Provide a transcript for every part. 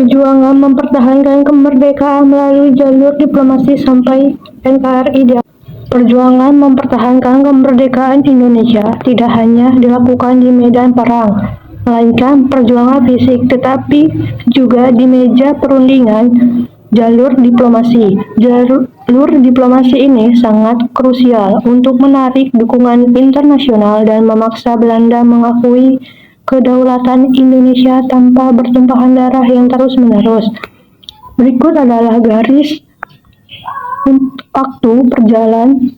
perjuangan mempertahankan kemerdekaan melalui jalur diplomasi sampai NKRI Perjuangan mempertahankan kemerdekaan Indonesia tidak hanya dilakukan di medan perang, melainkan perjuangan fisik, tetapi juga di meja perundingan jalur diplomasi. Jalur diplomasi ini sangat krusial untuk menarik dukungan internasional dan memaksa Belanda mengakui kedaulatan Indonesia tanpa bertumpahan darah yang terus-menerus. Berikut adalah garis waktu perjalanan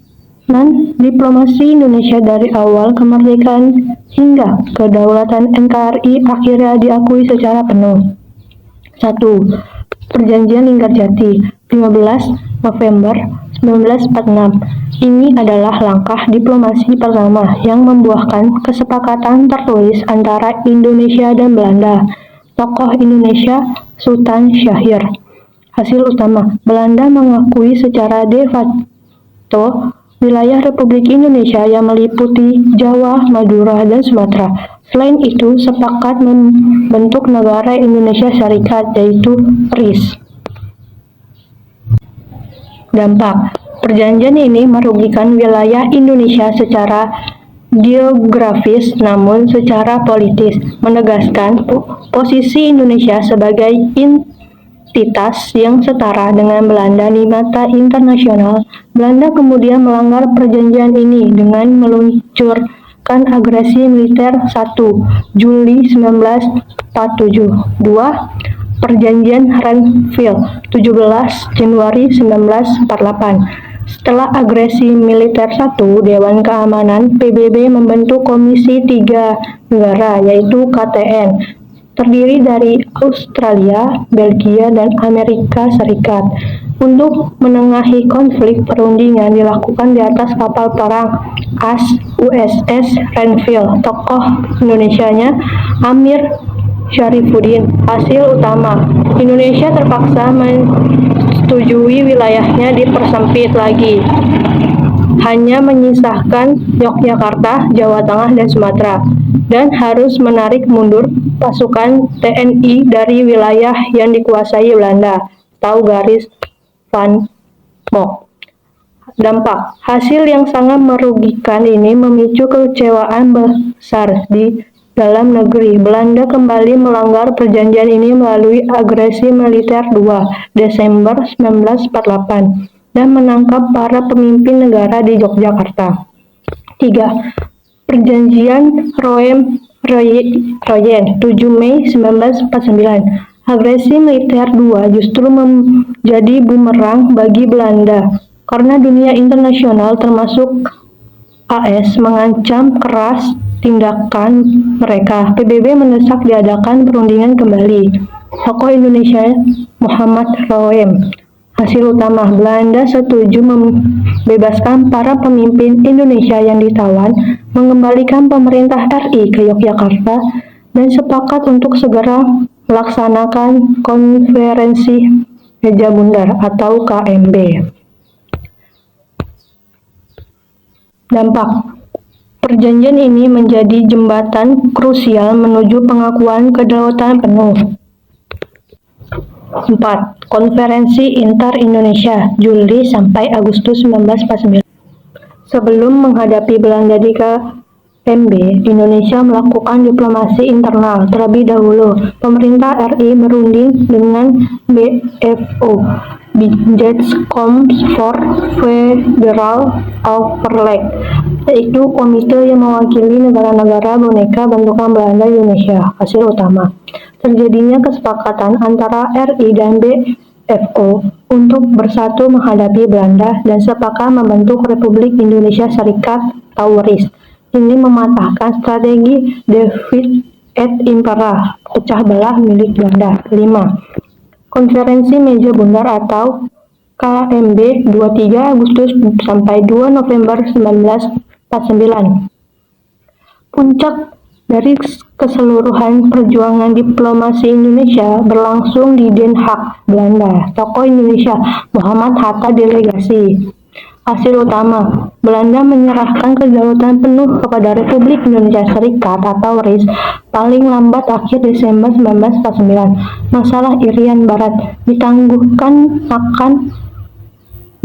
diplomasi Indonesia dari awal kemerdekaan hingga kedaulatan NKRI akhirnya diakui secara penuh. 1. Perjanjian Linggarjati, 15 November 1946. Ini adalah langkah diplomasi pertama yang membuahkan kesepakatan tertulis antara Indonesia dan Belanda. Tokoh Indonesia Sultan Syahrir. Hasil utama, Belanda mengakui secara de facto wilayah Republik Indonesia yang meliputi Jawa, Madura, dan Sumatera. Selain itu, sepakat membentuk negara Indonesia Serikat, yaitu RIS. Dampak, perjanjian ini merugikan wilayah Indonesia secara geografis namun secara politis, menegaskan posisi Indonesia sebagai entitas yang setara dengan Belanda di mata internasional. Belanda kemudian melanggar perjanjian ini dengan meluncurkan agresi militer 1 Juli 1947. 2. Perjanjian Renville 17 Januari 1948. Setelah agresi militer 1, Dewan Keamanan PBB membentuk Komisi 3 Negara, yaitu KTN, terdiri dari Australia, Belgia, dan Amerika Serikat. Untuk menengahi konflik, perundingan dilakukan di atas kapal perang AS USS Renville. Tokoh Indonesianya Amir Syarifuddin. Hasil utama, Indonesia terpaksa menyetujui wilayahnya dipersempit lagi, hanya menyisakan Yogyakarta, Jawa Tengah, dan Sumatera, dan harus menarik mundur pasukan TNI dari wilayah yang dikuasai Belanda. Tahu garis Van Mock. Dampak, hasil yang sangat merugikan ini memicu kekecewaan besar di dalam negeri. Belanda kembali melanggar perjanjian ini melalui agresi militer 2 Desember 1948 dan menangkap para pemimpin negara di Yogyakarta. 3. Perjanjian Royen 7 Mei 1949. Agresi militer 2 justru menjadi bumerang bagi Belanda karena dunia internasional termasuk AS mengancam keras tindakan mereka. PBB mendesak diadakan perundingan kembali. Tokoh Indonesia Muhammad Roem. Hasil utama, Belanda setuju membebaskan para pemimpin Indonesia yang ditawan, mengembalikan pemerintah RI ke Yogyakarta, dan sepakat untuk segera melaksanakan konferensi Meja Bundar atau KMB. Dampak, perjanjian ini menjadi jembatan krusial menuju pengakuan kedaulatan penuh. 4. Konferensi Inter-Indonesia Juli sampai Agustus 1949. Sebelum menghadapi Belanda di KMB, Indonesia melakukan diplomasi internal terlebih dahulu. Pemerintah RI berunding dengan BFO, Budget Comes for Federal Overleg, yaitu komite yang mewakili negara-negara boneka bentukan Belanda Indonesia. Hasil utama, terjadinya kesepakatan antara RI dan BFO untuk bersatu menghadapi Belanda dan sepakat membentuk Republik Indonesia Serikat atau RIS. Ini mematahkan strategi divide et impera, pecah belah milik Belanda. 5. Konferensi Meja Bundar atau KMB 23 Agustus sampai 2 November 1949. Puncak dari keseluruhan perjuangan diplomasi Indonesia berlangsung di Den Haag, Belanda. Tokoh Indonesia Muhammad Hatta delegasi Hasil utama, Belanda menyerahkan kedaulatan penuh kepada Republik Indonesia Serikat atau RIS paling lambat akhir Desember 1949. Masalah Irian Barat ditangguhkan akan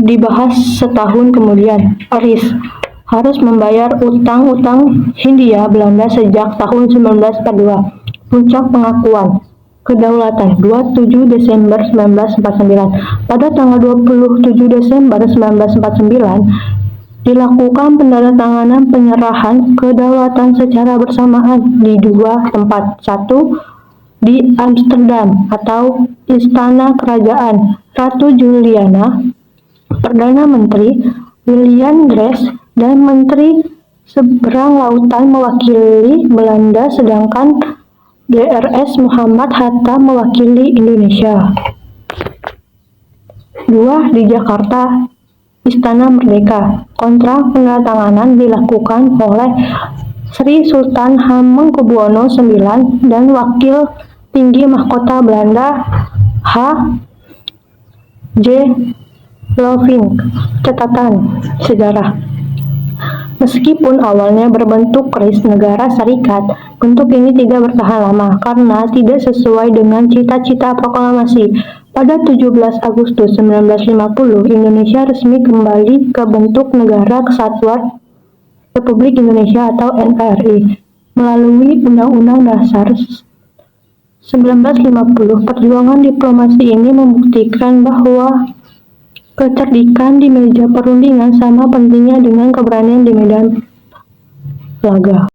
dibahas setahun kemudian. RIS harus membayar utang-utang Hindia Belanda sejak tahun 1942. Puncak pengakuan kedaulatan 27 Desember 1949. Pada tanggal 27 Desember 1949 dilakukan penandatanganan penyerahan kedaulatan secara bersamaan di dua tempat. Satu di Amsterdam atau Istana Kerajaan Ratu Juliana, Perdana Menteri William Grace dan Menteri Seberang Lautan mewakili Belanda, sedangkan Drs Muhammad Hatta mewakili Indonesia. 2. Di Jakarta, Istana Merdeka. Kontrak penandatanganan dilakukan oleh Sri Sultan Hamengkubuwono IX dan Wakil Tinggi Mahkota Belanda H. J. Lovink. Catatan sejarah. Meskipun awalnya berbentuk RIS Negara Serikat, bentuk ini tidak bertahan lama karena tidak sesuai dengan cita-cita proklamasi. Pada 17 Agustus 1950, Indonesia resmi kembali ke bentuk Negara Kesatuan Republik Indonesia atau NKRI. Melalui Undang-Undang Dasar 1950, perjuangan diplomasi ini membuktikan bahwa kecerdikan di meja perundingan sama pentingnya dengan keberanian di medan laga.